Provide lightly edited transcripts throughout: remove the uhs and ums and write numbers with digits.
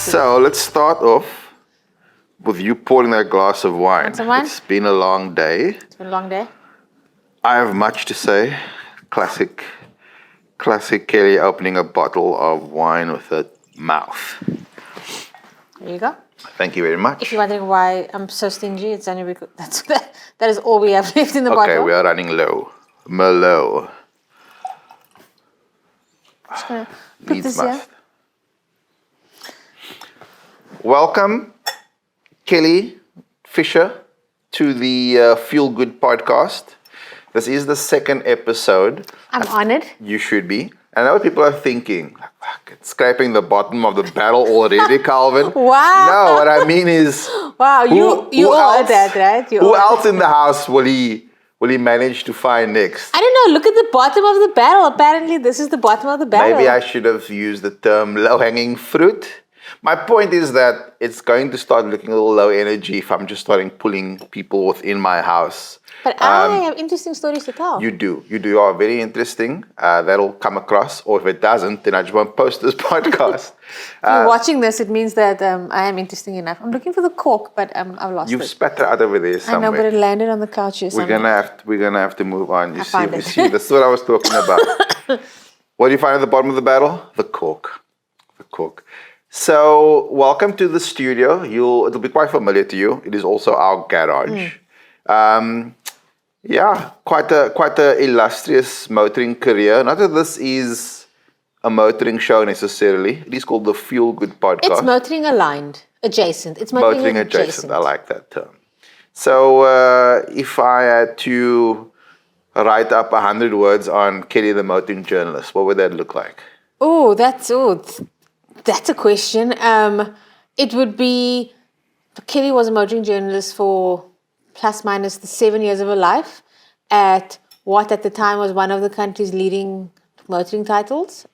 So let's start off with you pouring that glass of wine. Want some wine? It's been a long day. It's been a long day. I have much to say. Classic Kelly opening a bottle of wine with her mouth. There you go. Thank you very much. If you're wondering why I'm so stingy, it's only because that is all we have left in the bottle. Okay, we are running low. Merlot. Just gonna put Needs this here. must. Welcome, Kelly Fisher, to the Feel Good podcast. This is the second episode. I'm honored. You should be. I know what people are thinking. Fuck, it's scraping the bottom of the barrel already, Calvin. Wow. No, what I mean is... Wow, you all heard that, right? Who else in the house will he manage to find next? I don't know. Look at the bottom of the barrel. Apparently, this is the bottom of the barrel. Maybe I should have used the term low-hanging fruit. My point is that it's going to start looking a little low energy if I'm just starting pulling people within my house. But I have interesting stories to tell. You do. You are very interesting. That'll come across. Or if it doesn't, then I just won't post this podcast. If you're watching this, it means that I am interesting enough. I'm looking for the cork, but I've lost You've it. spat it out over there somewhere. I know, but it landed on the couch here We're gonna have to move on. You found it. see, that's what I was talking about. What do you find at the bottom of the barrel? The cork. The cork. So, welcome to the studio. It'll be quite familiar to you. It is also our garage. Yeah, quite a illustrious motoring career. Not that this is a motoring show necessarily. It is called the Fuel Good Podcast. It's motoring aligned, adjacent. It's motoring adjacent. I like that term. So, if I had to write up 100 words on Kelly the motoring journalist, what would that look like? That's a question. It would be, Kelly was a motoring journalist for plus minus the 7 years of her life at what at the time was one of the country's leading motoring titles.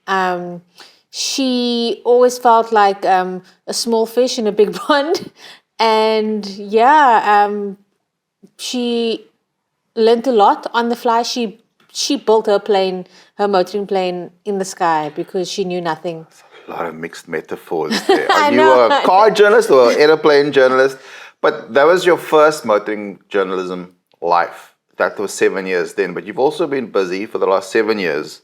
She always felt like a small fish in a big pond. And she learned a lot on the fly. She built her motoring plane in the sky because she knew nothing. A lot of mixed metaphors there. Are you a car journalist or an airplane journalist? But that was your first motoring journalism life. That was 7 years then. But you've also been busy for the last 7 years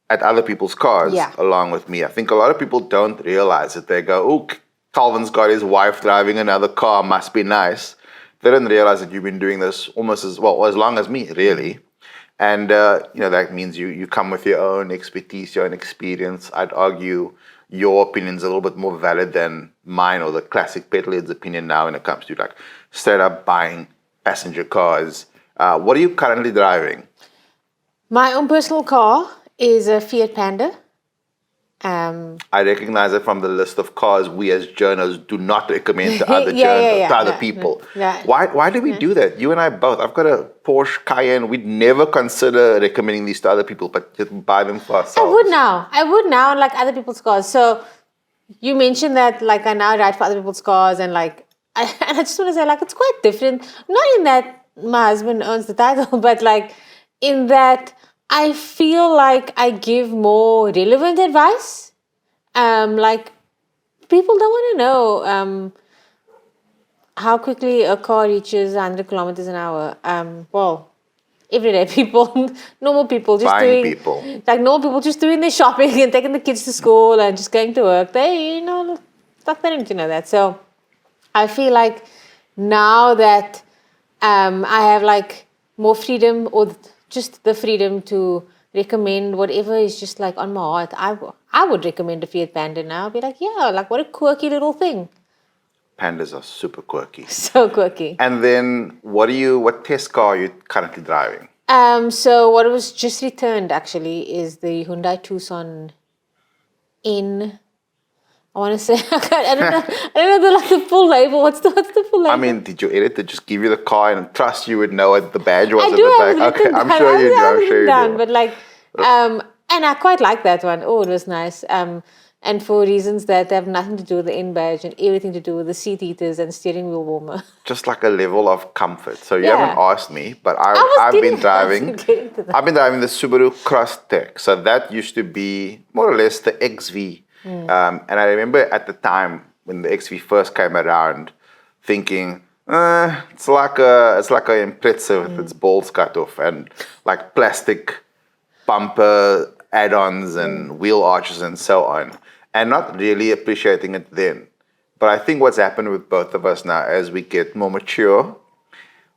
at other people's cars along with me. I think a lot of people don't realize it. They go, oh, Calvin's got his wife driving another car, must be nice. They don't realize that you've been doing this almost as long as me, really. And, that means you come with your own expertise, your own experience. I'd argue your opinion's a little bit more valid than mine or the classic petrolhead's opinion now when it comes to like straight up buying passenger cars. What are you currently driving? My own personal car is a Fiat Panda. I recognize it from the list of cars we as journalists do not recommend to other people. Why do we do that? You and I both. I've got a Porsche Cayenne. We'd never consider recommending these to other people, but just buy them for ourselves. I would now, like other people's cars. So you mentioned that, like, I now ride for other people's cars, and like, I just want to say, like, it's quite different. Not in that my husband owns the title, but like in that I feel like I give more relevant advice. Like, people don't want to know how quickly a car reaches 100 kilometers an hour. Everyday people, normal people, normal people just doing their shopping and taking the kids to school and just going to work. They don't need to know that. So I feel like now that I have like more freedom, or just the freedom to recommend whatever is just like on my heart, I would recommend a Fiat Panda now. I'd be like, what a quirky little thing. Pandas are super quirky. So quirky. And then what test car are you currently driving? So what was just returned actually is the Hyundai Tucson N. I want to say, I don't know the full label. What's the full label? I mean, did your editor just give you the car and trust you would know what the badge was I at do the have back? it written I'm down. sure you do. But like, and I quite like that one. Oh, it was nice. And for reasons that have nothing to do with the N badge and everything to do with the seat heaters and steering wheel warmer. Just like a level of comfort. So you haven't asked me, but I've been driving the Subaru Crosstrek. So that used to be more or less the XV And I remember at the time when the XV first came around, thinking, it's like a impressive with its balls cut off and like plastic bumper add-ons and wheel arches and so on, and not really appreciating it then. But I think what's happened with both of us now, as we get more mature,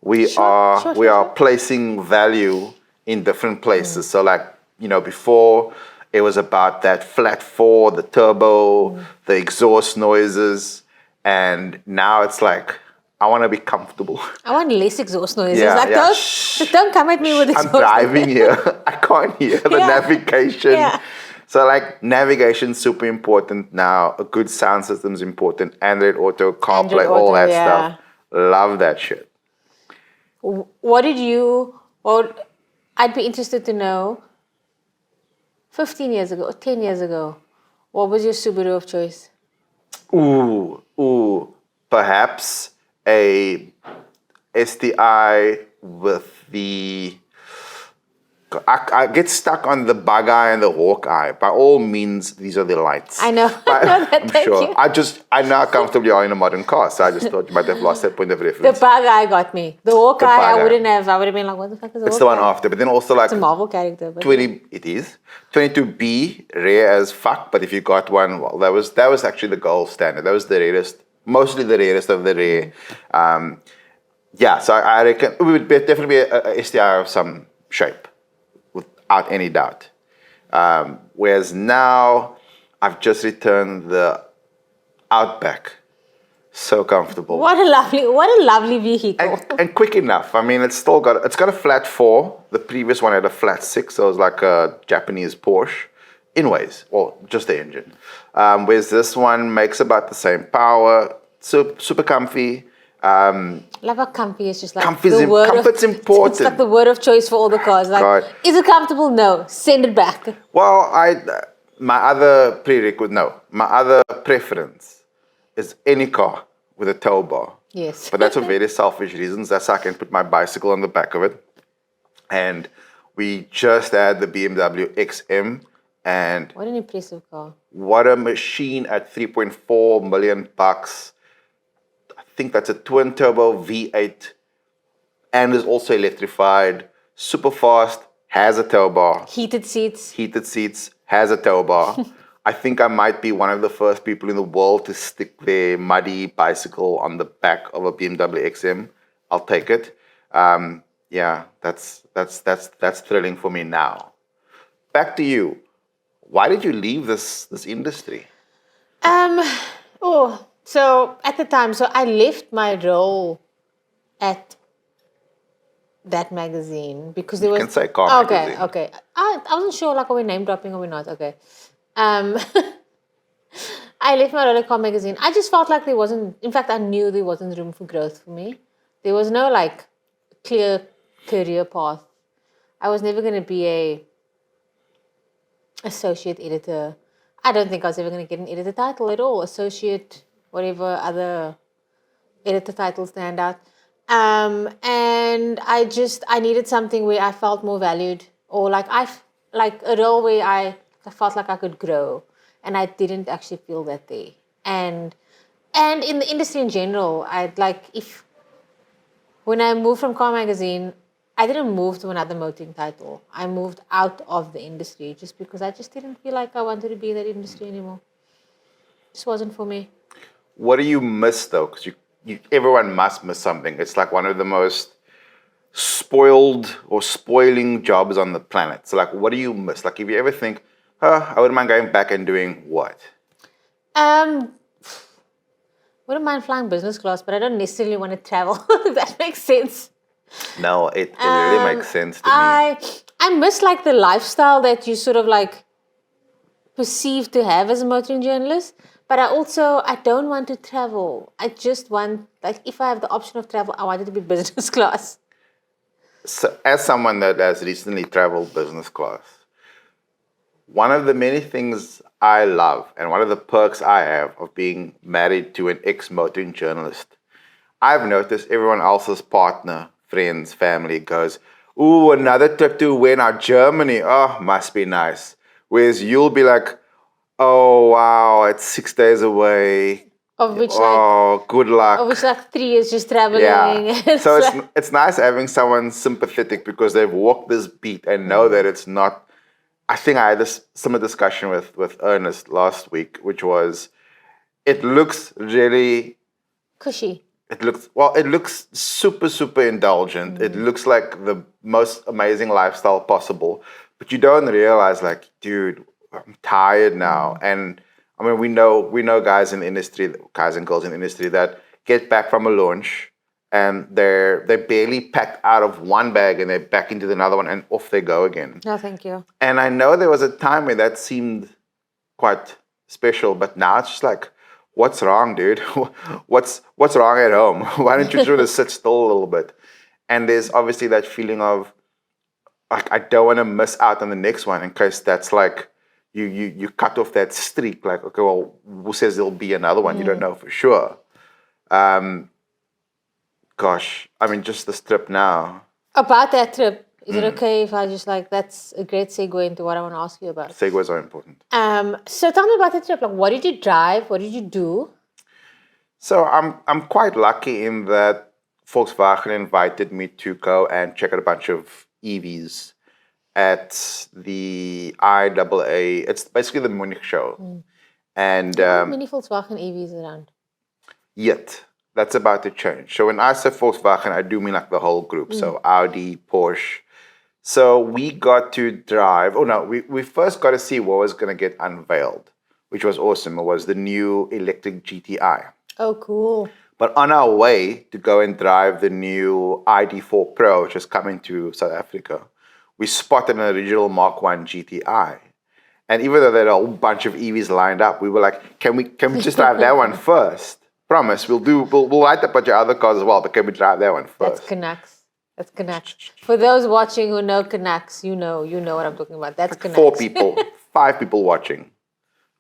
we are placing value in different places. So like, before it was about that flat four, the turbo, the exhaust noises, and now it's like, I want to be comfortable. I want less exhaust noises. Yeah, like yeah. don't come at me with exhaust I'm driving here. I can't hear the navigation. Yeah. So like navigation's super important now. A good sound system's important. Android Auto, CarPlay, all that stuff. Love that shit. What did you, or I'd be interested to know, 15 years ago, 10 years ago, what was your Subaru of choice? Perhaps a STI with the... I get stuck on the bug eye and the hawk eye. By all means, these are the lights. I know. I know that. I'm Thank sure. you. I know how comfortable you are in a modern car, so I just thought you might have lost that point of The reference. bug eye got me. The hawk The eye, bug I eye. wouldn't have. I would have been like, what the fuck is a It's hawk the one eye? after, but then also like It's a Marvel character. But 20. It is 22B, rare as fuck. But if you got one, well, that was actually the gold standard. That was the rarest, mostly the rarest of the rare. So I reckon it would definitely be a STI of some shape, without any doubt. Whereas now, I've just returned the Outback. So comfortable. What a lovely vehicle. And quick enough. I mean, it's got a flat 4. The previous one had a flat 6, so it was like a Japanese Porsche in ways, well, just the engine. Whereas this one makes about the same power, super comfy. Love how comfy is just like Comfort's important. It's like the word of choice for all the cars. Like, God. is it comfortable? No. Send it back. Well, my other preference is any car with a tow bar. Yes. But that's for very selfish reasons. That's how I can put my bicycle on the back of it. And we just had the BMW XM, and What an impressive car. what a machine at $3.4 million. I think that's a twin turbo V8 and is also electrified, super fast, has a tow bar, Heated seats. has a tow bar. I think I might be one of the first people in the world to stick their muddy bicycle on the back of a BMW XM. I'll take it. That's thrilling for me now. Back to you. Why did you leave this industry? So at the time, I left my role at that magazine because there was... You can say Car Magazine. Okay. I wasn't sure like are we name dropping or we're not. Okay. I left my role at Car Magazine. I just felt like there wasn't... In fact, I knew there wasn't room for growth for me. There was no like clear career path. I was never going to be a associate editor. I don't think I was ever going to get an editor title at all. Associate, whatever other editor titles stand out. And I needed something where I felt more valued, or like a role where I felt like I could grow, and I didn't actually feel that there. And in the industry in general, when I moved from Car Magazine, I didn't move to another motoring title. I moved out of the industry just because I just didn't feel like I wanted to be in that industry anymore. It just wasn't for me. What do you miss though? Because everyone must miss something. It's like one of the most spoiled or spoiling jobs on the planet. So like, what do you miss? Like, if you ever think, I wouldn't mind going back and doing what? Wouldn't mind flying business class, but I don't necessarily want to travel. If that makes sense. No, it really makes sense to me. I miss like the lifestyle that you sort of like perceive to have as a motoring journalist. But I don't want to travel. I just want, like, if I have the option of travel, I want it to be business class. So, as someone that has recently traveled business class, one of the many things I love and one of the perks I have of being married to an ex-motoring journalist, I've noticed everyone else's partner, friends, family goes, ooh, another trip to where now? Germany. Oh, must be nice. Whereas you'll be like, Oh, wow. It's 6 days away. Of which Oh, good luck. 3 years just traveling. Yeah. So it's nice having someone sympathetic because they've walked this beat and know that it's not. I think I had this similar discussion with Ernest last week, which was it looks really cushy. it looks super, super indulgent. It looks like the most amazing lifestyle possible. But you don't realize, like, dude, I'm tired now. And I mean, we know guys in the industry, guys and girls in the industry that get back from a launch and they're barely packed out of one bag and they're back into another one and off they go again. No, thank you. And I know there was a time when that seemed quite special, but now it's just like, what's wrong, dude? What's wrong at home? Why don't you just sit still a little bit? And there's obviously that feeling of like I don't want to miss out on the next one in case that's like you cut off that streak. Like, okay, well, who says there'll be another one? You don't know for sure. Gosh, I mean, just this trip now. About that trip, is it okay if I just that's a great segue into what I want to ask you about? Segues are important. So tell me about the trip. Like, what did you drive? What did you do? So I'm quite lucky in that Volkswagen invited me to go and check out a bunch of EVs at the IAA. It's basically the Munich show. And Many Volkswagen EVs around. Yet. That's about to change. So when I say Volkswagen, I do mean like the whole group. So Audi, Porsche. So we got to drive. Oh no, we first got to see what was going to get unveiled, which was awesome. It was the new electric GTI. Oh, cool. But on our way to go and drive the new ID4 Pro, which is coming to South Africa, we spotted an original Mark 1 GTI. And even though there are a whole bunch of EVs lined up, we were like, can we just drive that one first? Promise, we'll light up a bunch of other cars as well, but can we drive that one first? That's Canucks. For those watching who know Canucks, you know what I'm talking about. That's Canucks. 4 people, 5 people watching.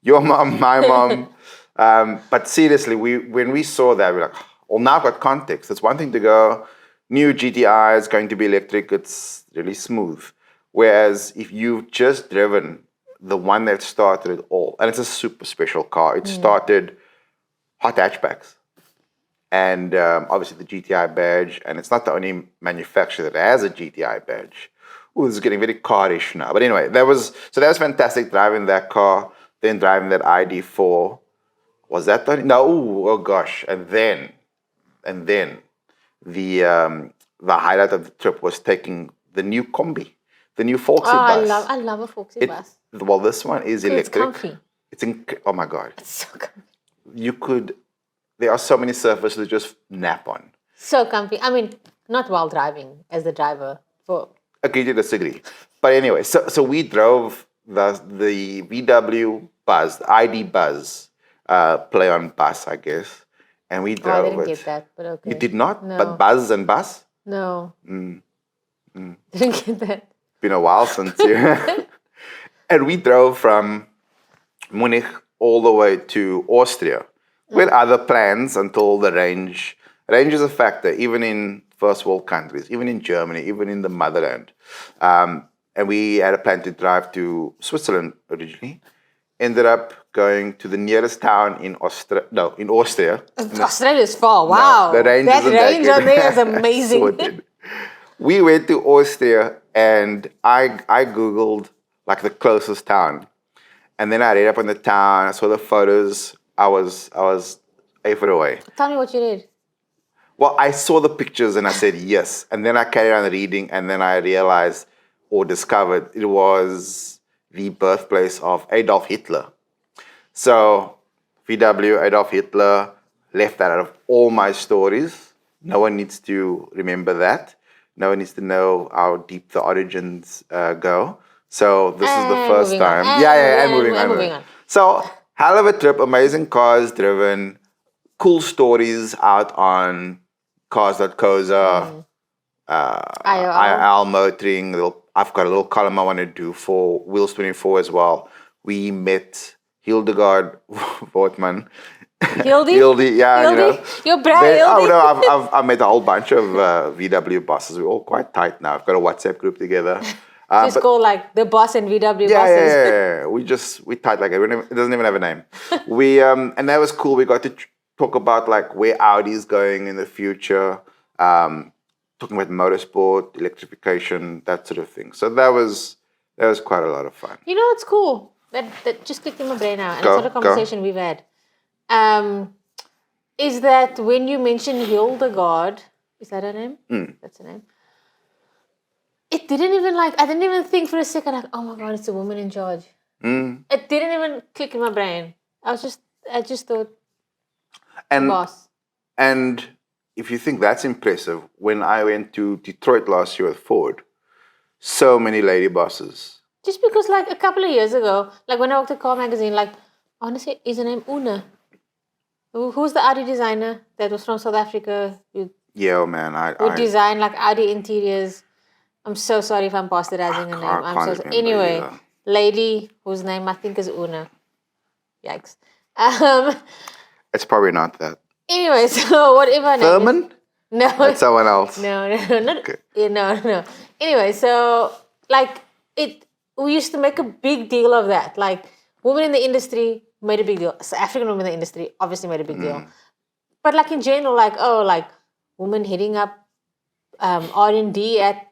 Your mom, my mom. But seriously, when we saw that, we're like, well, now I've got context. It's one thing to go, new GTI is going to be electric. It's really smooth. Whereas if you've just driven the one that started it all, and it's a super special car. It started hot hatchbacks. And obviously the GTI badge, and it's not the only manufacturer that has a GTI badge. Ooh, this is getting very car-ish now. But anyway, that was fantastic driving that car, then driving that ID4. Was that the no? Ooh, oh gosh. And then the highlight of the trip was taking the new combi, the new Volksy bus. I love a Volksy bus. Well, this one is electric. It's comfy. Oh my God. It's so comfy. There are so many surfaces to just nap on. So comfy. I mean, not while driving as the driver. Agree to disagree. But anyway, so we drove the VW Buzz, the ID Buzz, play on bus, I guess. And we drove I didn't get that, but okay. You did not? No. But Buzz and bus? No. Didn't get that. Been a while since you. And we drove from Munich all the way to Austria. We had other plans until the range. Range is a factor, even in first world countries, even in Germany, even in the motherland. And we had a plan to drive to Switzerland originally. Ended up going to the nearest town in Austria. Australia is far. Wow. No, the range that range on there is amazing. We went to Austria and I Googled like the closest town. And then I read up on the town, I saw the photos. I was a foot away. Tell me what you did. Well, I saw the pictures and I said yes. And then I carried on reading and then I realized or discovered it was the birthplace of Adolf Hitler. So VW, Adolf Hitler, left that out of all my stories. No one needs to remember that. No one needs to know how deep the origins go. So this is the first time. And moving on. So hell of a trip, amazing cars driven, cool stories out on Cars.coza, IL Motoring. I've got a little column I want to do for Wheels 24 as well. We met Hildegard Wortmann. Hildy, yeah, Hildy? you know. You're brave, Hildy. Oh no, I've met a whole bunch of VW bosses. We're all quite tight now. I've got a WhatsApp group together. Just called like the boss and VW bosses. Yeah. We tied like it doesn't even have a name. And that was cool. We got to talk about like where Audi is going in the future. Talking about motorsport, electrification, that sort of thing. So that was quite a lot of fun. You know what's cool? That just clicked in my brain now, and it's not a conversation we've had. Is that when you mentioned Hildegard, is that her name? That's her name. It didn't even I didn't even think for a second, like, oh my God, it's a woman in charge. It didn't even click in my brain. I just thought, boss. And if you think that's impressive, when I went to Detroit last year with Ford, so many lady bosses. Just because like a couple of years ago, like when I worked at Car Magazine, like, I want to say, is her name Una? Who's the Audi designer that was from South Africa? Yeah, man. Who designed like Audi interiors. I'm so sorry if I'm bastardizing her name. I'm so sorry. Anyway, lady whose name I think is Una. Yikes. It's probably not that. Anyway, so whatever her name Thurman? is. No. That's someone else. No. Okay. Yeah, no. Anyway, so like we used to make a big deal of that. Like women in the industry made a big deal. So African women in the industry obviously made a big deal. But like in general, like women heading up R&D at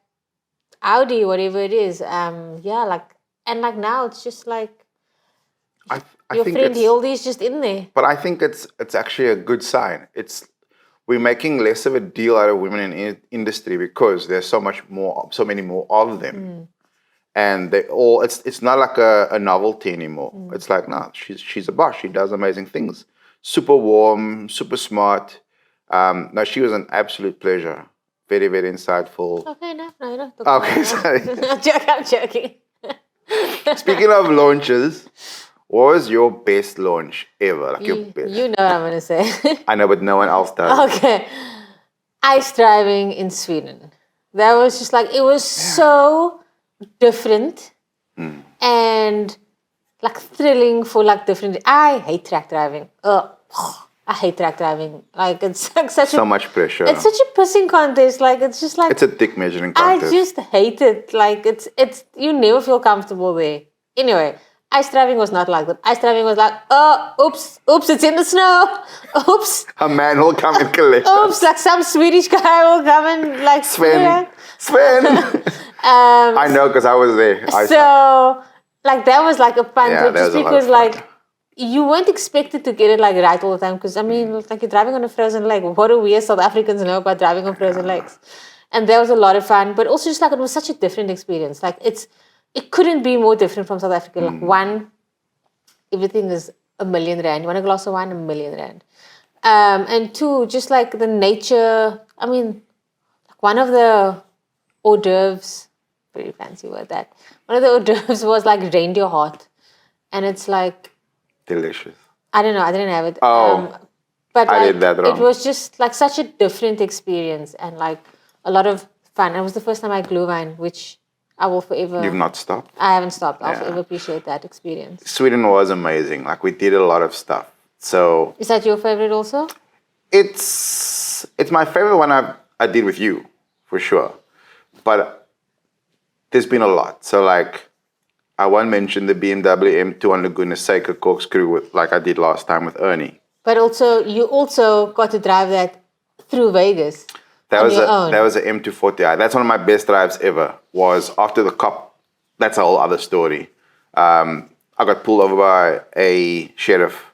Audi, whatever it is. And now it's just like your friend Hildy is just in there. But I think it's actually a good sign. We're making less of a deal out of women in industry because there's so many more of them. And they all it's not like a novelty anymore. It's like, no, she's a boss. She does amazing things. Super warm, super smart. No, she was an absolute pleasure. Very, very insightful. Okay, no, you don't. Okay, sorry. I'm joking. Speaking of launches, what was your best launch ever? Like your best? You know what I'm going to say. I know, but no one else does. Okay. Ice driving in Sweden. That was just like, it was so different and like thrilling for like different. I hate track driving. I hate track driving. Like it's like so much pressure. It's such a pissing contest. Like it's just like it's a dick measuring contest. I just hate it. Like it's you never feel comfortable there. Anyway, ice driving was not like that. Ice driving was like, oops, it's in the snow. Oops. A man will come and collect Oops, like some Swedish guy will come and like Sven. I know because I was there. Like that was like a fun trip just because like you weren't expected to get it like right all the time because I mean like you're driving on a frozen lake. What do we as South Africans know about driving on frozen lakes? And that was a lot of fun, but also just like it was such a different experience. Like it couldn't be more different from South Africa. Like one, everything is R1 million. You want a glass of wine, R1 million. And two, just like the nature. I mean, like one of the hors d'oeuvres, very fancy word that. One of the hors d'oeuvres was like reindeer heart, and it's like delicious. I don't know. I didn't have it. But I did that wrong. It was just like such a different experience and like a lot of fun. It was the first time I glue wine, which I will forever. You've not stopped? I haven't stopped. I'll forever appreciate that experience. Sweden was amazing. Like we did a lot of stuff. So is that your favorite also? It's my favorite one I did with you, for sure. But there's been a lot. So like I won't mention the BMW M2 on Laguna Seca corkscrew with like I did last time with Ernie. But also you also got to drive that through Vegas. That was an M240i. That's one of my best drives ever. Was after the cop. That's a whole other story. I got pulled over by a sheriff.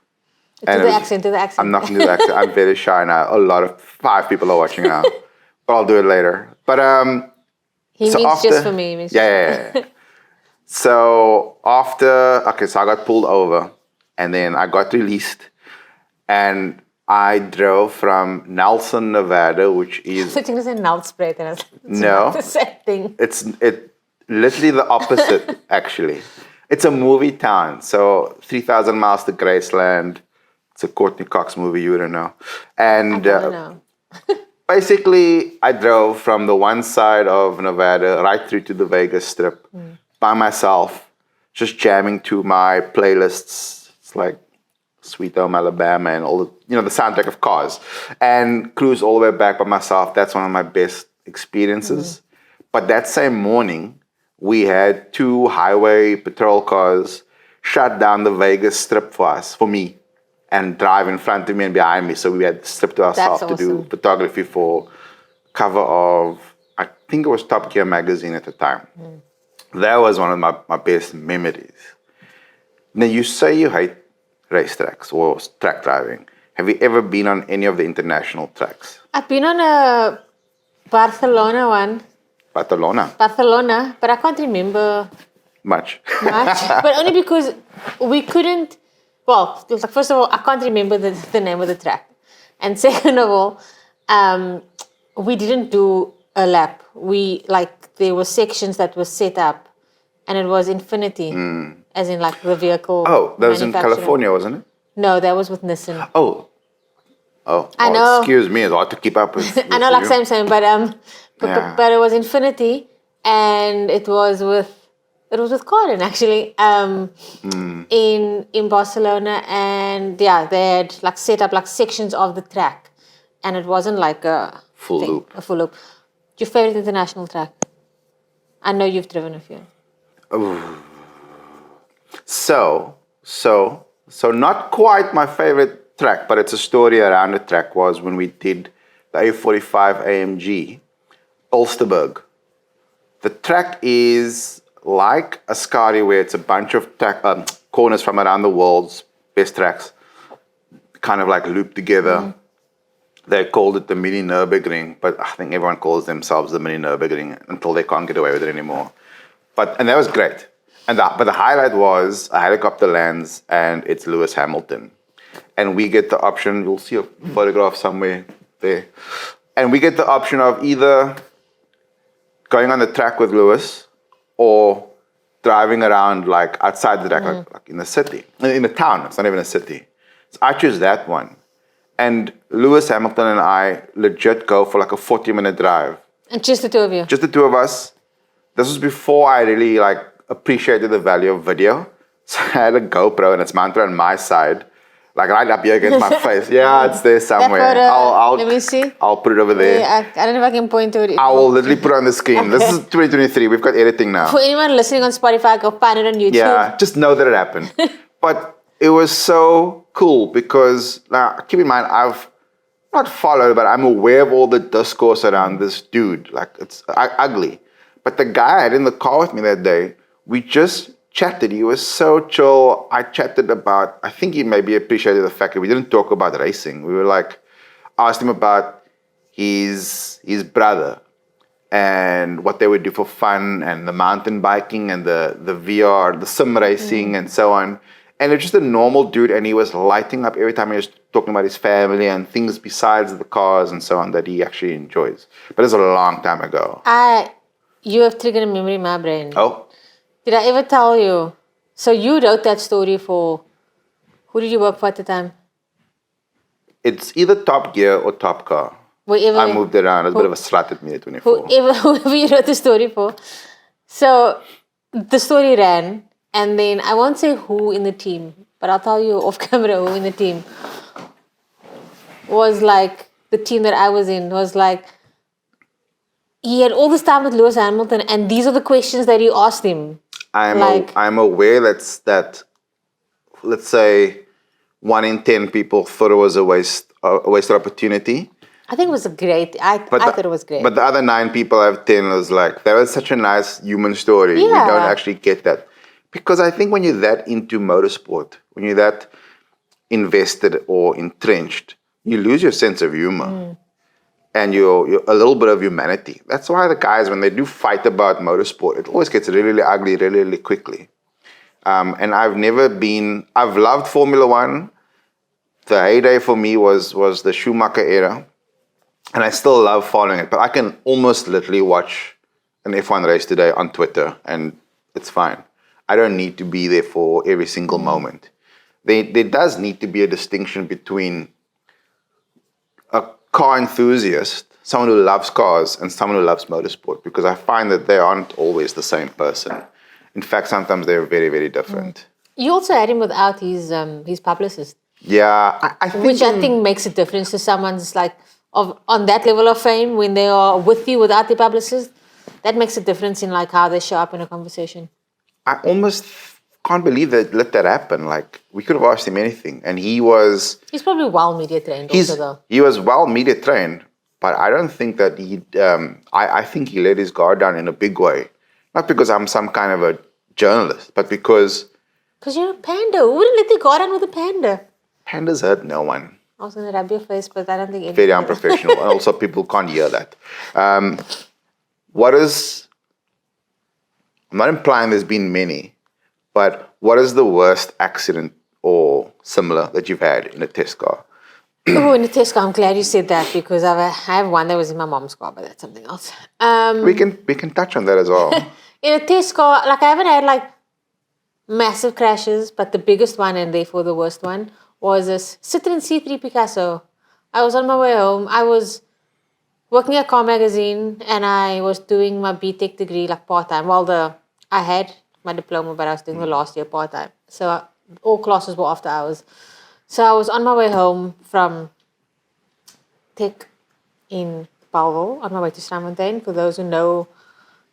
To the accent. I'm not going to do the accent. I'm very shy now. 5 people are watching now. But I'll do it later. But he means just for me. Yeah. So so I got pulled over and then I got released and I drove from Nelson, Nevada, which is... I thought you were going to say Nelspruit, and I was like, it's no, not the same thing. It's literally the opposite, actually. It's a movie town. So 3,000 miles to Graceland. It's a Courtney Cox movie, you wouldn't know. And I don't know. basically, I drove from the one side of Nevada right through to the Vegas Strip by myself, just jamming to my playlists. It's like Sweet Home Alabama and all the soundtrack of Cars, and cruise all the way back by myself. That's one of my best experiences. But that same morning, we had 2 highway patrol cars shut down the Vegas Strip for us, for me, and drive in front of me and behind me. So we had the strip to ourselves to do photography for cover of, I think it was Top Gear magazine at the time. That was one of my best memories. Now, you say you hate racetracks or track driving. Have you ever been on any of the international tracks? I've been on a Barcelona one. Barcelona, but I can't remember much. but only because we couldn't. Well, first of all, I can't remember the name of the track, and second of all, we didn't do a lap. There were sections that were set up, and it was infinity, as in like the vehicle. Oh, that was in California, wasn't it? No, that was with Nissan. Oh, I know. Excuse me, it's hard to keep up with. I know, like same, but but it was infinity, and it was with Colin actually, in Barcelona, and they had like set up like sections of the track, and it wasn't like a full loop. Your favorite international track? I know you've driven a few. So not quite my favorite track, but it's a story around the track, was when we did the A45 AMG, Ulsterberg. The track is like a Ascari, where it's a bunch of corners from around the world's best tracks, kind of like looped together. They called it the mini Nürburgring, but I think everyone calls themselves the mini Nürburgring until they can't get away with it anymore. And that was great. But the highlight was a helicopter lands and it's Lewis Hamilton. And we get the option, you'll see a photograph somewhere there. And we get the option of either going on the track with Lewis or driving around like outside the track, like in the city, in the town. It's not even a city. So I choose that one. And Lewis Hamilton and I legit go for like a 40-minute drive. And just the two of you? Just the two of us. This was before I really like appreciated the value of video. So I had a GoPro and it's mounted on my side, like right up here against my face. Yeah, it's there somewhere. Let me see. I'll put it over there. I don't know if I can point to it. I will literally put it on the screen. This is 2023. We've got editing now. For anyone listening on Spotify, go find it on YouTube. Yeah, just know that it happened. But it was so cool because, now keep in mind, I've not followed, but I'm aware of all the discourse around this dude. Like, it's ugly. But the guy I had in the car with me that day, we just chatted. He was so chill. I chatted about, I think he maybe appreciated the fact that we didn't talk about racing. We were like, asked him about his brother and what they would do for fun and the mountain biking and the VR, the sim racing and so on. And it's just a normal dude, and he was lighting up every time he was talking about his family and things besides the cars and so on that he actually enjoys. But it's a long time ago. You have triggered a memory in my brain. Oh? Did I ever tell you? So you wrote that story for, who did you work for at the time? It's either Top Gear or Top Car. I moved around. It's a bit of a slut at me at 24. Whoever you wrote the story for. So the story ran, and then I won't say who in the team, but I'll tell you off camera who in the team was like, the team that I was in was like, he had all this time with Lewis Hamilton, and these are the questions that he asked him. I'm aware that, let's say, 1 in 10 people thought it was a wasted opportunity. I think it was great. I thought it was great. But the other 9 people out of 10 was like, that was such a nice human story. Yeah. We don't actually get that. Because I think when you're that into motorsport, when you're that invested or entrenched, you lose your sense of humor. And you're a little bit of humanity. That's why the guys, when they do fight about motorsport, it always gets really, really ugly really, really quickly. And I've loved Formula One. The heyday for me was the Schumacher era. And I still love following it. But I can almost literally watch an F1 race today on Twitter, and it's fine. I don't need to be there for every single moment. There does need to be a distinction between a car enthusiast, someone who loves cars, and someone who loves motorsport, because I find that they aren't always the same person. In fact, sometimes they're very, very different. You also had him without his publicist. Yeah, I think... Which I think makes a difference to someone's like, on that level of fame, when they are with you without the publicist. that makes a difference in like how they show up in a conversation. I almost can't believe they let that happen. Like, we could have asked him anything, and He's probably well media trained also though. he was well media trained, but I don't think that he. I think he let his guard down in a big way, not because I'm some kind of a journalist, but because you're a panda. Who wouldn't let their guard down with a panda? pandas hurt no one. I was gonna rub your face, but I don't think Very unprofessional, and also people can't hear that. What is? I'm not implying there's been many, but what is the worst accident or similar that you've had in a test car? Oh, in a test car, I'm glad you said that because I have one that was in my mom's car, but that's something else. We can touch on that as well. In a test car, like I haven't had like massive crashes, but the biggest one and therefore the worst one was this Citroen C3 Picasso. I was on my way home. I was working at Car Magazine and I was doing my BTech degree like part-time. Well, I had my diploma, but I was doing the last year part-time. So all classes were after hours. So I was on my way home from Tech in Bellville on my way to Stamfontein. For those who know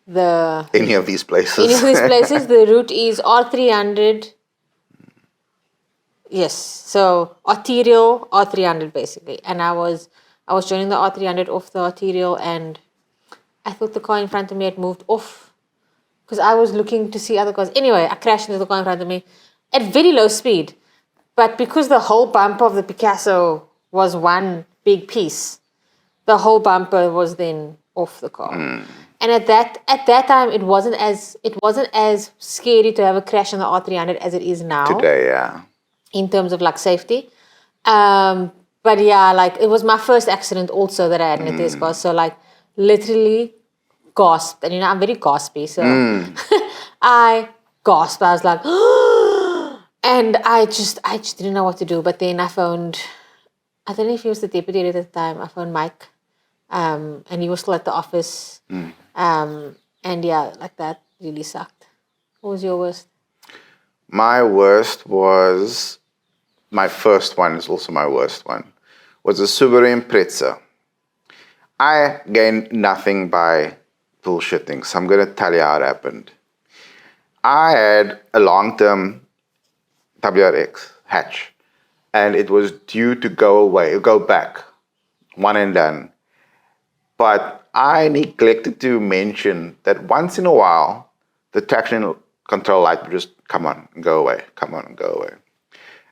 Any of these places. the route is R300. Yes, so arterial R300 basically. And I was joining the R300 off the arterial, and I thought the car in front of me had moved off because I was looking to see other cars. Anyway, I crashed into the car in front of me at very low speed. But because the whole bumper of the Picasso was one big piece, the whole bumper was then off the car. And at that time, it wasn't as scary to have a crash on the R300 as it is now. Today, yeah. In terms of like safety. But yeah, like it was my first accident also that I had in a test car. So like literally gasped. And I'm very gaspy. So I gasped. I was like, and I just didn't know what to do. But then I don't know if he was the deputy editor at the time. I phoned Mike. And he was still at the office. And yeah, like that really sucked. What was your worst? My worst was, my first one is also my worst one, was a Subaru Impreza. I gained nothing by bullshitting, so I'm going to tell you how it happened. I had a long-term WRX hatch, and it was due to go back, one and done. But I neglected to mention that once in a while, the traction control light would just come on and go away, come on and go away.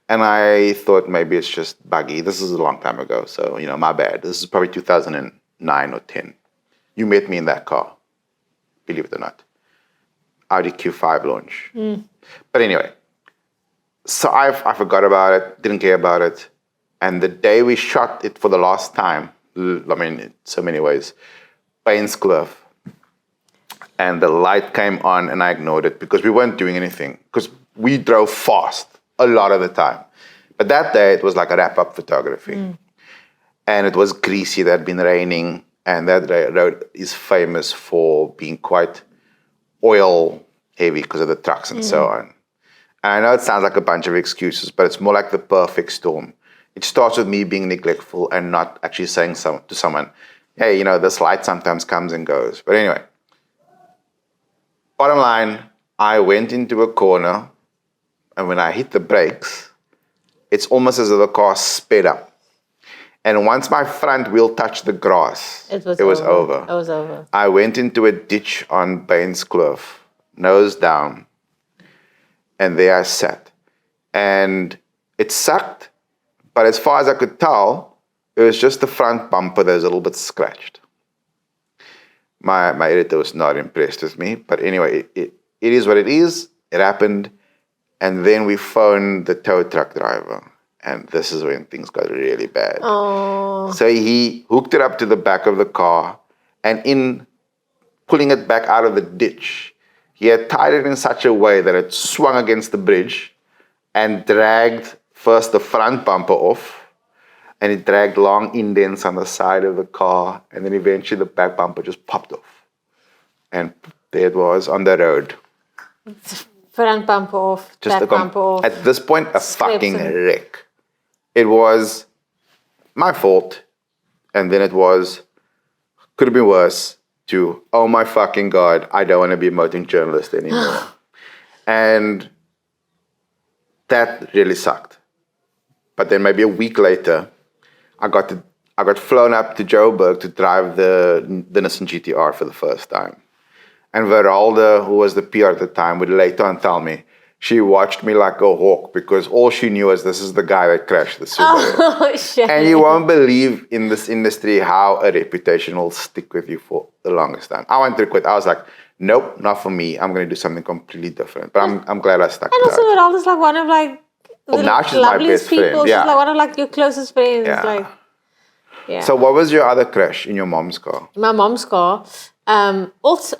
And I thought maybe it's just buggy. This is a long time ago, so, my bad. This is probably 2009 or 10. You met me in that car, believe it or not. Audi Q5 launch. But anyway, so I forgot about it, didn't care about it. And the day we shot it for the last time, in so many ways, Painskloof. And the light came on and I ignored it because we weren't doing anything. Because we drove fast a lot of the time. But that day it was like a wrap-up photography. And it was greasy, it had been raining. And that road is famous for being quite oil heavy because of the trucks and so on. And I know it sounds like a bunch of excuses, but it's more like the perfect storm. It starts with me being neglectful and not actually saying to someone, hey, this light sometimes comes and goes. But anyway, bottom line, I went into a corner, and when I hit the brakes, it's almost as though the car sped up. And once my front wheel touched the grass, it was over. It was over. I went into a ditch on Painskloof, nose down, and there I sat. And it sucked, but as far as I could tell, it was just the front bumper that was a little bit scratched. My editor was not impressed with me, but anyway, it is what it is. It happened, and then we phoned the tow truck driver, and this is when things got really bad. Oh. So he hooked it up to the back of the car, and in pulling it back out of the ditch, he had tied it in such a way that it swung against the bridge and dragged first the front bumper off, and it dragged long indents on the side of the car, and then eventually the back bumper just popped off. And there it was on the road. Front bumper off, back bumper off. At this point, a fucking wreck. It was my fault, and then it could have been worse, to, oh my fucking God, I don't want to be a motoring journalist anymore. And that really sucked. But then maybe a week later, I got flown up to Joburg to drive the Nissan GTR for the first time. And Veralda, who was the PR at the time, would later on tell me, she watched me like a hawk because all she knew was this is the guy that crashed the Subaru. Oh, shit. And you won't believe in this industry how a reputation will stick with you for the longest time. I went to quit. I was like, nope, not for me. I'm going to do something completely different. But I'm glad I stuck And to also that. Veralda's like one of like Well, the now she's my loveliest best people. friend. Yeah. She's like one of like your closest friends. Yeah. Like, yeah. So what was your other crash in your mom's car? My mom's car. Also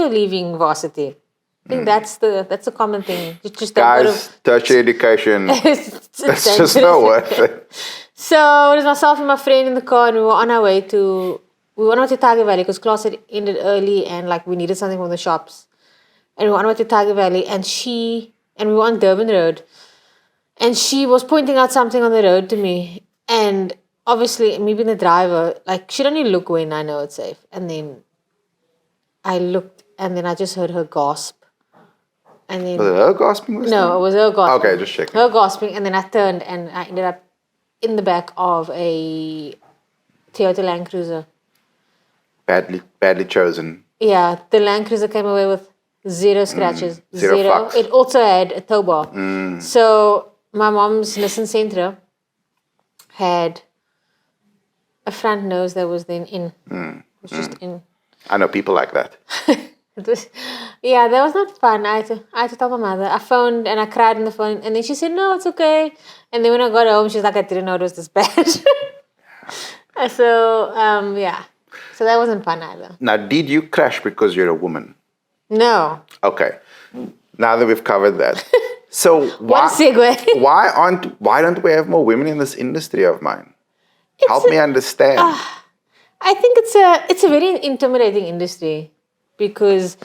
leaving varsity. I think that's the common thing. You just don't go Guys, tertiary education, it's it's just not worth it. So it was myself and my friend in the car, and we were on our way to Tiger Valley because class had ended early, and like we needed something from the shops, and we were on our way to Tiger Valley, and we were on Durban Road, and she was pointing out something on the road to me, and obviously me being the driver, like she'd only look when I know it's safe, and then I looked, and then I just heard her gasp. And then, Was it her gasping this time? no, it was her gasping. Okay, just checking. Her gasping, and then I turned and I ended up in the back of a Toyota Land Cruiser. Badly chosen. Yeah, the Land Cruiser came away with 0 scratches. Zero fucks. It also had a tow bar. So my mom's Nissan Sentra had a front nose that was then in. It was just in. I know people like that. Yeah, that was not fun. I had to tell my mother. I phoned and I cried on the phone, and then she said, no, it's okay. And then when I got home, she's like, I didn't know it was this bad. So, yeah. So that wasn't fun either. Now, did you crash because you're a woman? No. Okay. Now that we've covered that. So What a segue. why don't we have more women in this industry of mine? Help me understand. I think it's a very intimidating industry because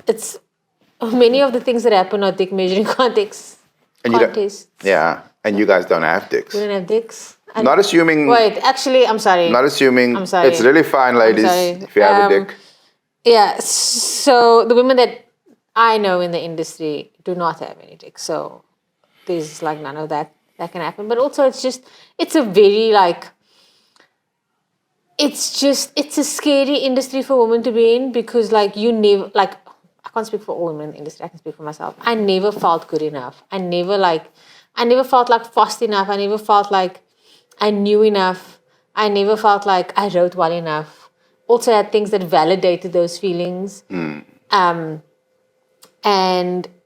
it's many of the things that happen are dick measuring contests. And and you guys don't have dicks. We don't have dicks. Not assuming. Wait, actually, I'm sorry. Not assuming. I'm sorry. It's really fine, ladies, if you have a dick. Yeah, so the women that I know in the industry do not have any dicks. So there's like none of that can happen. But also it's a very like, it's a scary industry for women to be in because like you never, like, I can't speak for all women in the industry, I can speak for myself. I never felt good enough. I never felt like fast enough. I never felt like I knew enough. I never felt like I wrote well enough. Also had things that validated those feelings. And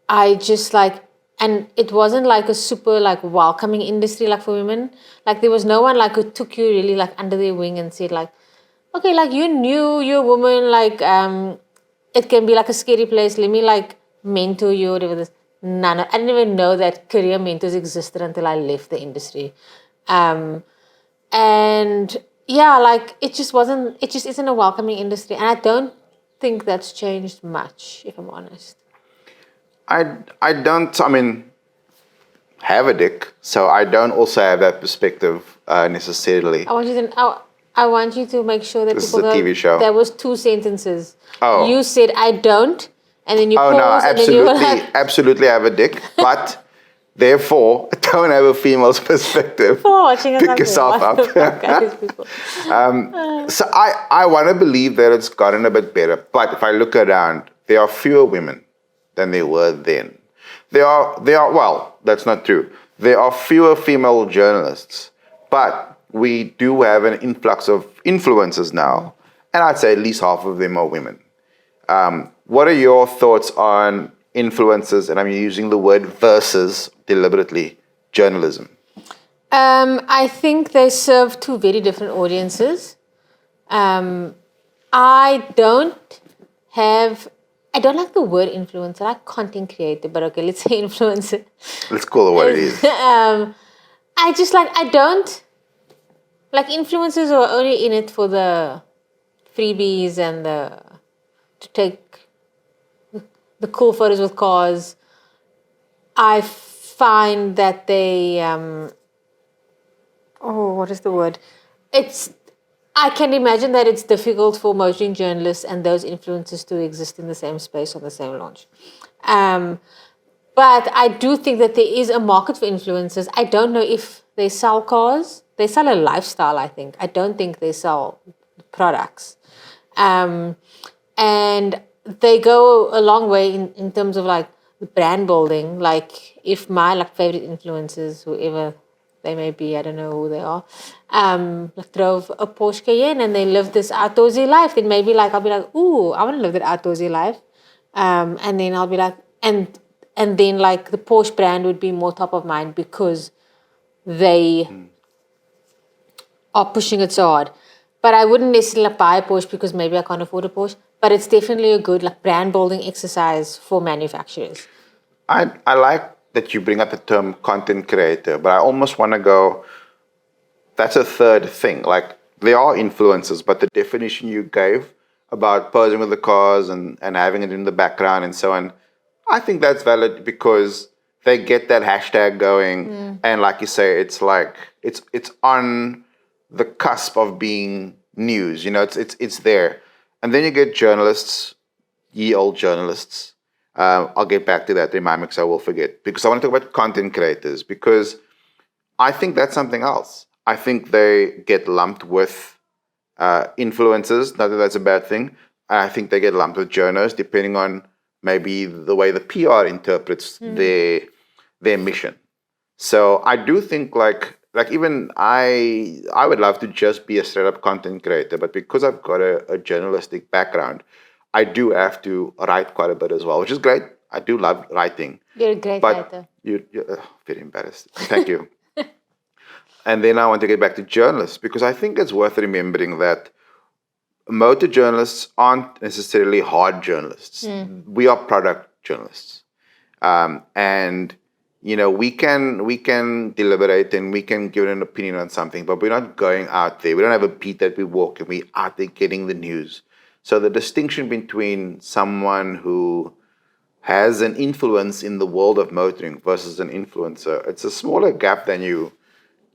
I just like, and it wasn't like a super like welcoming industry like for women. Like there was no one like who took you really like under their wing and said like, okay, like you knew you're a woman, like it can be like a scary place. Let me like mentor you or whatever this. I didn't even know that career mentors existed until I left the industry. And yeah, like it just isn't a welcoming industry. And I don't think that's changed much, if I'm honest. I don't have a dick, so I don't also have that perspective necessarily. I want you to make sure that This people is a know TV show. there was 2 sentences. Oh. You said I don't, and then you Oh no, paused, and then you were like, absolutely have a dick, but therefore don't have a female's perspective. for watching us. Pick yourself up. So I want to believe that it's gotten a bit better, but if I look around, there are fewer women than there were then. There are well, that's not true. There are fewer female journalists, but we do have an influx of influencers now, and I'd say at least half of them are women. What are your thoughts on influencers, and I'm using the word versus deliberately, journalism? I think they serve 2 very different audiences. I don't like the word influencer. I like content creator, but okay, let's say influencer. Let's call it what it is. I don't like influencers who are only in it for the freebies and to take the cool photos with cars. I find that they what is the word? I can imagine that it's difficult for motoring journalists and those influencers to exist in the same space on the same launch. Um, but I do think that there is a market for influencers. I don't know if they sell cars. They sell a lifestyle, I think. I don't think they sell products. And they go a long way in terms of like brand building. Like if my like favorite influencers, whoever they may be, I don't know who they are, like drove a Porsche Cayenne and they live this outdoorsy life, then maybe like I'll be like, ooh, I want to live that outdoorsy life. And then I'll be like, and then like the Porsche brand would be more top of mind because they are pushing it so hard. But I wouldn't necessarily like, buy a Porsche because maybe I can't afford a Porsche. But it's definitely a good like brand building exercise for manufacturers. I like that you bring up the term content creator, but I almost want to go, that's a third thing. Like they are influencers, but the definition you gave about posing with the cars and having it in the background and so on, I think that's valid because they get that hashtag going, and like you say, it's like it's on the cusp of being news. You know, it's there, and then you get journalists, ye old journalists. I'll get back to that. Remind me because I will forget. Because I want to talk about content creators because I think that's something else. I think they get lumped with influencers. Not that that's a bad thing. I think they get lumped with journalists depending on maybe the way the PR interprets their mission. So I do think like even I would love to just be a straight up content creator, but because I've got a journalistic background, I do have to write quite a bit as well, which is great. I do love writing. You're a great writer. You're very embarrassed. Thank you. And then I want to get back to journalists because I think it's worth remembering that motor journalists aren't necessarily hard journalists. We are product journalists, and you know we can deliberate and we can give an opinion on something, but we're not going out there. We don't have a beat that we walk and we out there getting the news. So the distinction between someone who has an influence in the world of motoring versus an influencer, it's a smaller gap than you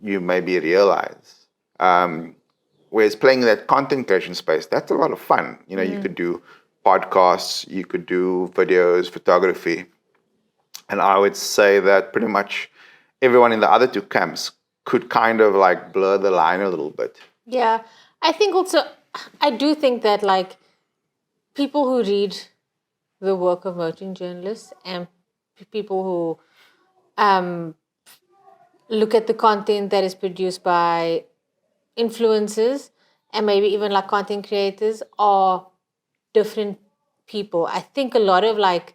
maybe realize. Whereas playing in that content creation space, that's a lot of fun. You know, you could do podcasts, you could do videos, photography. And I would say that pretty much everyone in the other two camps could kind of like blur the line a little bit. Yeah. I think also, I do think that like people who read the work of motoring journalists and people who look at the content that is produced by influencers and maybe even like content creators are different people. I think a lot of like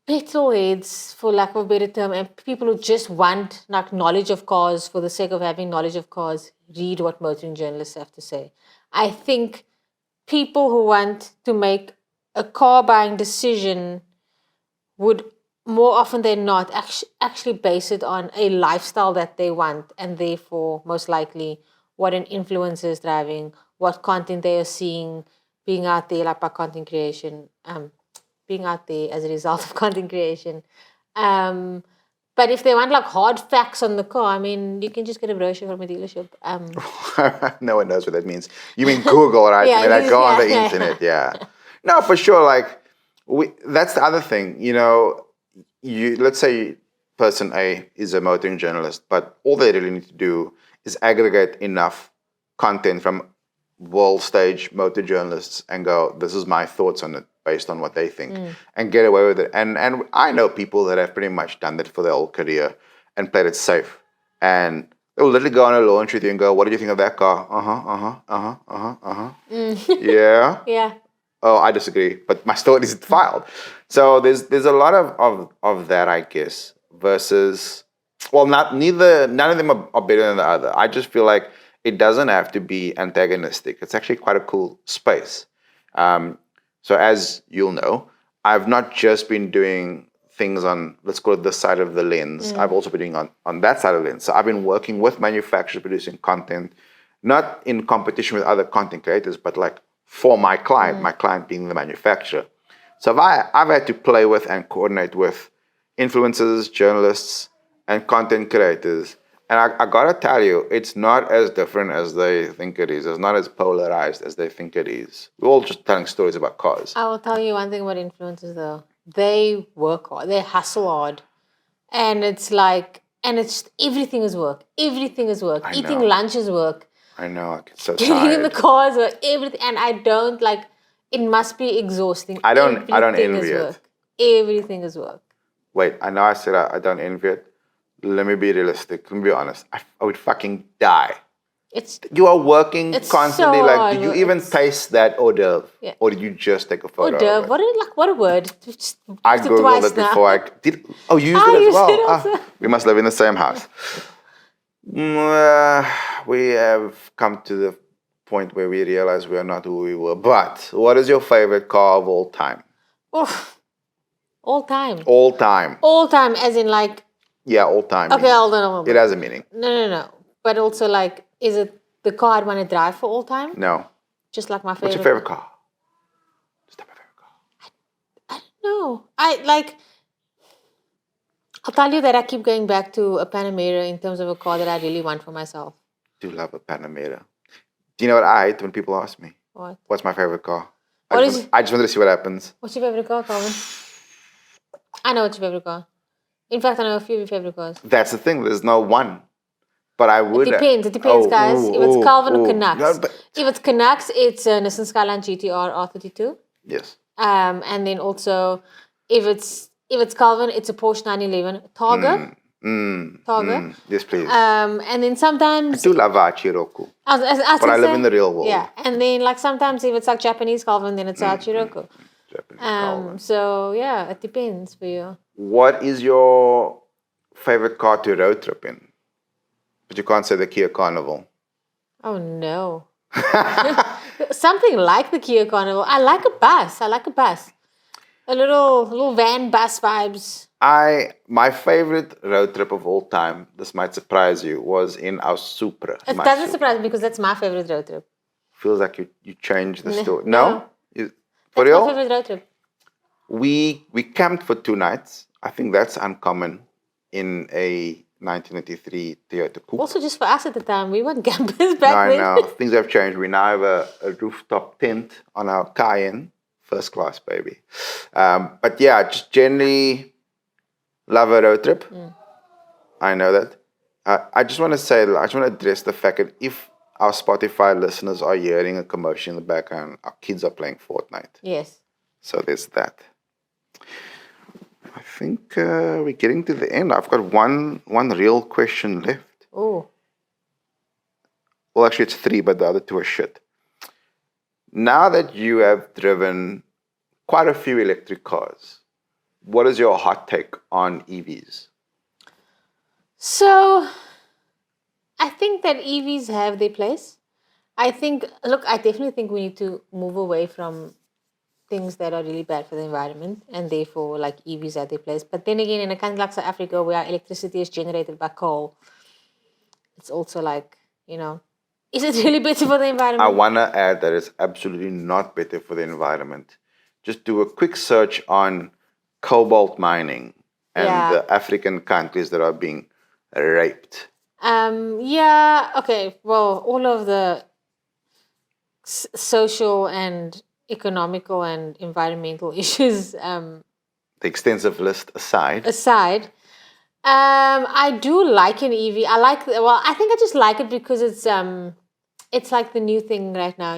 petrolheads, for lack of a better term, and people who just want like knowledge of cars for the sake of having knowledge of cars read what motoring journalists have to say. I think people who want to make a car buying decision would more often than not actually base it on a lifestyle that they want, and therefore most likely what an influencer is driving, what content they are seeing being out there like by content creation, being out there as a result of content creation. But if they want like hard facts on the car, I mean, you can just get a brochure from a dealership. No one knows what that means. You mean Google, right? Yeah, I mean, like go on the yeah. internet, yeah. No, for sure. Like, that's the other thing. You know, let's say person A is a motoring journalist, but all they really need to do is aggregate enough content from world stage motor journalists and go, this is my thoughts on it based on what they think, and get away with it. And I know people that have pretty much done that for their whole career and played it safe. And they'll literally go on a launch with you and go, what do you think of that car? Yeah. Yeah. Oh, I disagree, but my story isn't filed. So there's a lot of that, I guess, versus, well, none of them are better than the other. I just feel like it doesn't have to be antagonistic. It's actually quite a cool space. So as you'll know, I've not just been doing things on, let's call it this side of the lens. I've also been doing on that side of the lens. So I've been working with manufacturers producing content, not in competition with other content creators, but like for my client being the manufacturer. So I've had to play with and coordinate with influencers, journalists, and content creators. And I gotta tell you, it's not as different as they think it is. It's not as polarized as they think it is. We're all just telling stories about cars. I will tell you one thing about influencers though. They work hard. They hustle hard. And it's like, and it's everything is work. Everything is work. I Eating know. lunch is work. I know, I get so Getting in the tired. cars or everything. And I don't like, it must be exhausting. I don't Everything envy is it. work. Everything is work. Wait, I know I said I don't envy it. Let me be realistic. Let me be honest. I would fucking die. It's You are working It's constantly. so Like, hard do you work. even taste that hors d'oeuvre? Yeah. Or did you just take a photo? hors of d'oeuvre. it? What a word. Just I used it googled twice it now. before I did. Oh, you used I it as used well. it also. We must live in the same house. We have come to the point where we realize we are not who we were. But what is your favorite car of all time? Oof. All time. All time. All time, as in like, Yeah, all time. okay, meaning. hold on. It has a meaning. No. But also like, is it the car I'd want to drive for all time? No. Just like my favorite. What's your favorite car? Just tell me your favorite car. No. I'll tell you that I keep going back to a Panamera in terms of a car that I really want for myself. I do love a Panamera. Do you know what I hate when people ask me? What? What's my favorite car? What I is just wanted to see what happens. What's your favorite car, Calvin? I know what's your favorite car. In fact, I know a few of your favorite cars. That's the thing. There's no one. But I would. It depends, guys. If it's Calvin or Canucks. No, but, If it's Canucks, it's a Nissan Skyline GTR R32. yes. And then also, if it's Calvin, it's a Porsche 911 Targa. Targa. Yes, please. And then sometimes I do love a Cherokee. But I live in the real world. Yeah, and then like sometimes if it's like Japanese Calvin, then it's a Cherokee. Japanese Calvin. So yeah, it depends for you. What is your favorite car to road trip in? But you can't say the Kia Carnival. Oh no. Something like the Kia Carnival. I like a bus. A little van bus vibes. My favorite road trip of all time, this might surprise you, was in our Supra. It my doesn't Supra. surprise me because that's my favorite road trip. Feels like you changed the story. no. For That's real? my favorite road trip. We camped for 2 nights. I think that's uncommon in a 1983 Toyota Coupe. Also, just for us at the time, we weren't campers No, back I then. know. Things have changed. We now have a rooftop tent on our Cayenne. First class, baby. But yeah, just generally love a road trip. I know that. I just want to say, I just want to address the fact that if our Spotify listeners are hearing a commotion in the background, our kids are playing Fortnite. Yes. So there's that. I think we're getting to the end. I've got one real question left. Oh. Well, actually, it's 3, but the other 2 are shit. Now that you have driven quite a few electric cars, what is your hot take on EVs? So, I think that EVs have their place. I definitely think we need to move away from things that are really bad for the environment, and therefore, like, EVs have their place. But then again, in a country like South Africa, where our electricity is generated by coal, it's also like, is it really better for the environment? I want to add that it's absolutely not better for the environment. Just do a quick search on cobalt mining and the African countries that are being raped. Okay. Well, all of the social and economical and environmental issues The extensive list aside. I do like an EV. I think I just like it because it's like the new thing right now,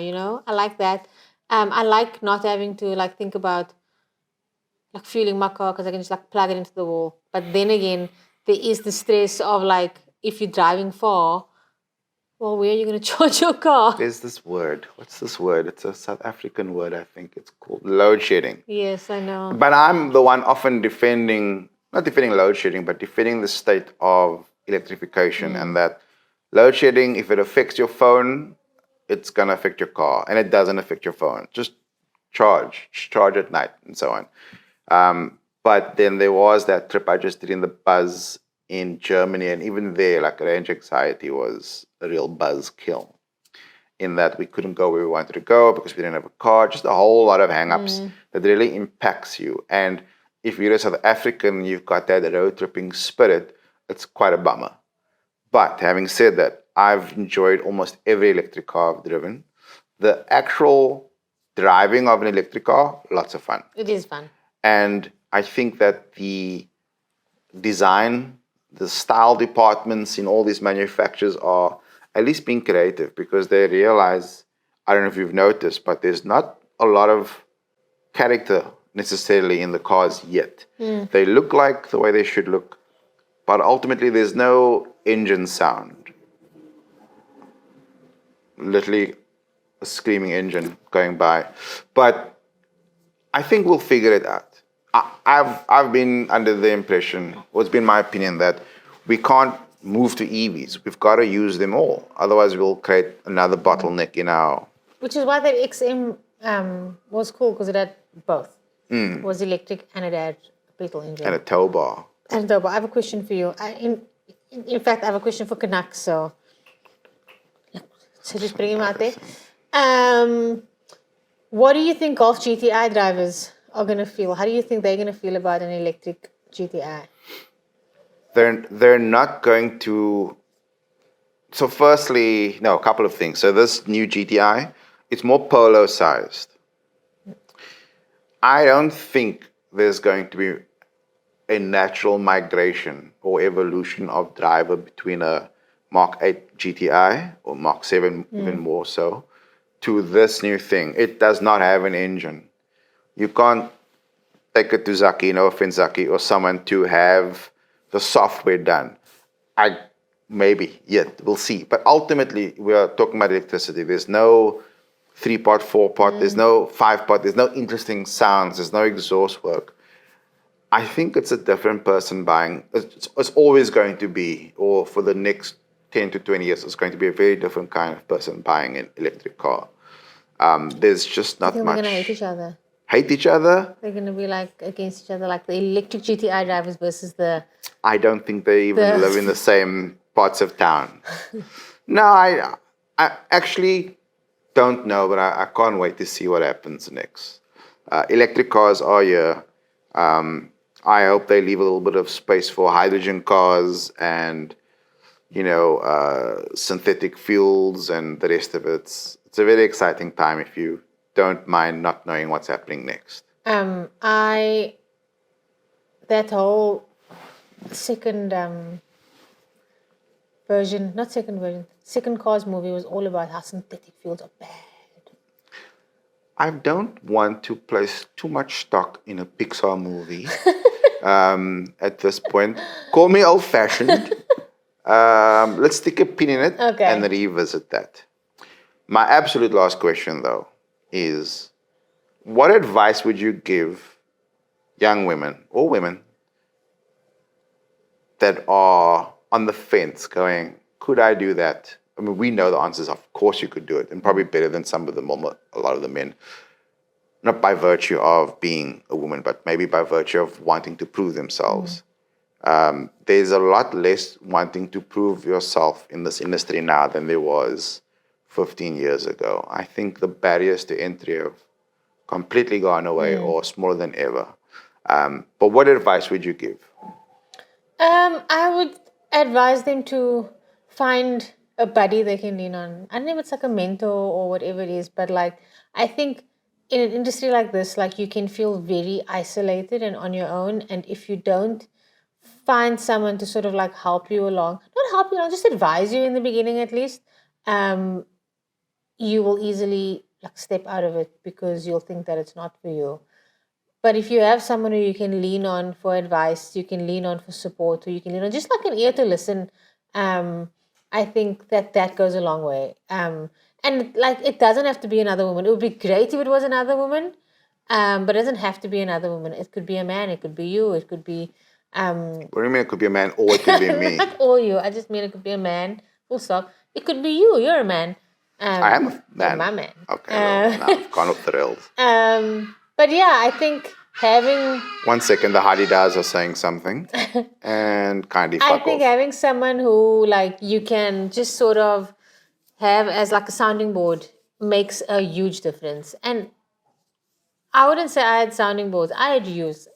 I like that. I like not having to like think about like fueling my car because I can just like plug it into the wall. But then again, there is the stress of like if you're driving far, well, where are you going to charge your car? There's this word. What's this word? It's a South African word, I think. It's called load shedding. Yes, I know. But I'm the one often not defending load shedding, but defending the state of electrification and that load shedding, if it affects your phone, it's going to affect your car. And it doesn't affect your phone. Just charge at night and so on. But then there was that trip I just did in the buzz in Germany. And even there, like range anxiety was a real buzz kill. In that we couldn't go where we wanted to go because we didn't have a car. Just a whole lot of hang-ups that really impacts you. And if you're a South African, you've got that road tripping spirit, it's quite a bummer. But having said that, I've enjoyed almost every electric car I've driven. The actual driving of an electric car, lots of fun. It is fun. And I think that the design, the style departments in all these manufacturers are at least being creative because they realize, I don't know if you've noticed, but there's not a lot of character necessarily in the cars yet. They look like the way they should look, but ultimately there's no engine sound. Literally a screaming engine going by. But I think we'll figure it out. I've been under the impression, or it's been my opinion, that we can't move to EVs. We've got to use them all. Otherwise, we'll create another bottleneck in our... Which is why the XM was cool, because it had both. It was electric and it had a petrol engine. And a tow bar. And a tow bar. I have a question for you. In fact, I have a question for Canucks, so just bring him out there. What do you think Golf GTI drivers are going to feel? How do you think they're going to feel about an electric GTI? They're not going to... So firstly, a couple of things. So this new GTI, it's more polo-sized. I don't think there's going to be a natural migration or evolution of driver between a Mark 8 GTI or Mark 7, even more so, to this new thing. It does not have an engine. You can't take it to Zaki, no offense, Zaki, or someone to have the software done. Maybe, we'll see. But ultimately, we are talking about electricity. There's no 3-part, 4-part, there's no 5-part, there's no interesting sounds, there's no exhaust work. I think it's a different person buying. It's always going to be, or for the next 10 to 20 years, it's going to be a very different kind of person buying an electric car. There's just not much. They're going to hate each other. Hate each other? They're going to be like against each other, like the electric GTI drivers versus the... I don't think they even live in the same parts of town. No, I actually don't know, but I can't wait to see what happens next. Electric cars are here. I hope they leave a little bit of space for hydrogen cars and, synthetic fuels and the rest of it. It's a very exciting time if you don't mind not knowing what's happening next. That whole second Cars movie was all about how synthetic fuels are bad. I don't want to place too much stock in a Pixar movie at this point. Call me old-fashioned. Let's stick a pin in it and revisit that. My absolute last question, though, is what advice would you give young women or women that are on the fence going, could I do that? I mean, we know the answers. Of course you could do it, and probably better than some of them, a lot of the men. Not by virtue of being a woman, but maybe by virtue of wanting to prove themselves. There's a lot less wanting to prove yourself in this industry now than there was 15 years ago. I think the barriers to entry have completely gone away or smaller than ever. But what advice would you give? I would advise them to find a buddy they can lean on. I don't know if it's like a mentor or whatever it is, but like I think in an industry like this, like you can feel very isolated and on your own. And if you don't find someone to sort of like help you along, not help you along, just advise you in the beginning at least, you will easily like step out of it because you'll think that it's not for you. But if you have someone who you can lean on for advice, you can lean on for support, or you can lean on just like an ear to listen, I think that goes a long way. And like it doesn't have to be another woman. It would be great if it was another woman, but it doesn't have to be another woman. It could be a man. It could be you. It could be... what do you mean it could be a man or it could be me? Not all you. I just mean it could be a man. Full stop. It could be you. You're a man. I am a man. You're my man. Okay, well, now I've gone off the rails. But yeah, I think having... 1 second, the Hadidas are saying something. And kindly fuck off. I think having someone who like you can just sort of have as like a sounding board makes a huge difference. And I wouldn't say I had sounding boards. I had used.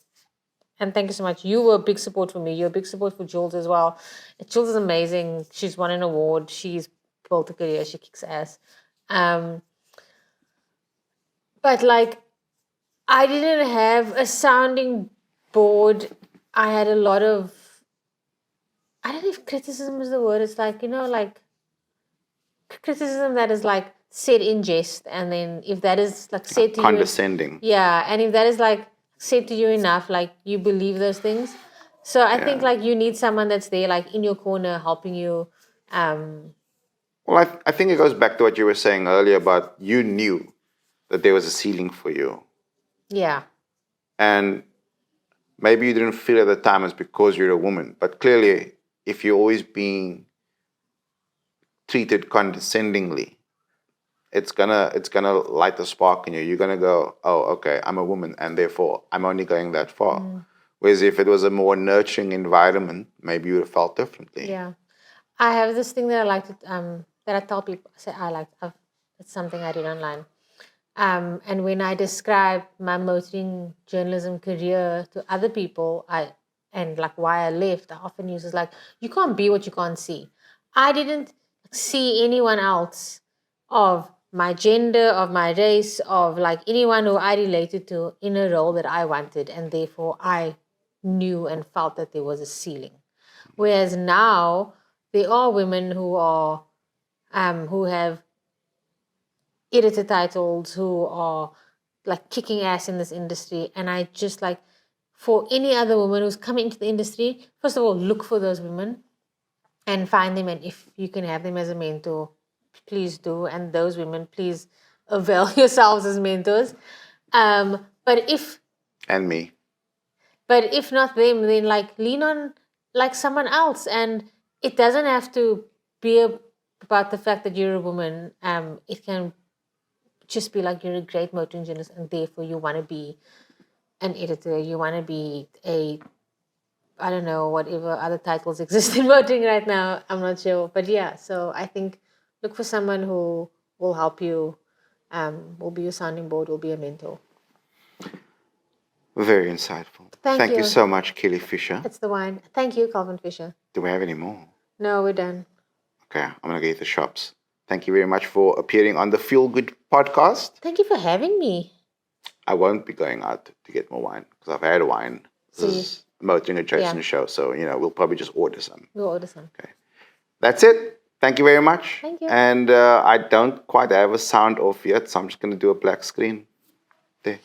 And thank you so much. You were a big support for me. You're a big support for Jules as well. Jules is amazing. She's won an award. She's built a career. She kicks ass. But like, I didn't have a sounding board. I had a lot of, I don't know if criticism is the word. It's like, like criticism that is like said in jest. And then if that is like said to condescending. Yeah. And if that is like said to you enough, like you believe those things. So I think like you need someone that's there, like in your corner, helping you. Well, I think it goes back to what you were saying earlier about you knew that there was a ceiling for you. Yeah. And maybe you didn't feel at the time it's because you're a woman. But clearly, if you're always being treated condescendingly, it's gonna light a spark in you. You're gonna go, oh, okay, I'm a woman, and therefore I'm only going that far. Whereas if it was a more nurturing environment, maybe you would have felt differently. Yeah. I have this thing that I like to that I tell people. It's something I read online. And when I describe my motoring journalism career to other people, and like why I left, I often use is like, you can't be what you can't see. I didn't see anyone else of my gender, of my race, of like anyone who I related to in a role that I wanted, and therefore I knew and felt that there was a ceiling. Whereas now there are women who are who have editor titles, who are like kicking ass in this industry. And I just like, for any other woman who's coming into the industry, first of all, look for those women and find them. And if you can have them as a mentor, please do. And those women, please avail yourselves as mentors. But if And me. But if not them, then like lean on like someone else. And it doesn't have to be about the fact that you're a woman. It can just be like you're a great motoring journalist, and therefore you want to be an editor. You want to be I don't know, whatever other titles exist in motoring right now. I'm not sure. But yeah, so I think look for someone who will help you, will be your sounding board, will be a mentor. Very insightful. Thank you so much, Kelly Fisher. It's the wine. Thank you, Calvin Fisher. Do we have any more? No, we're done. Okay, I'm going to get the shops. Thank you very much for appearing on the Feel Good podcast. Thank you for having me. I won't be going out to get more wine because I've had wine. This is a motoring adjacent show, so we'll probably just order some. We'll order some. Okay, that's it. Thank you very much. Thank you. And I don't quite have a sound off yet, so I'm just going to do a black screen there.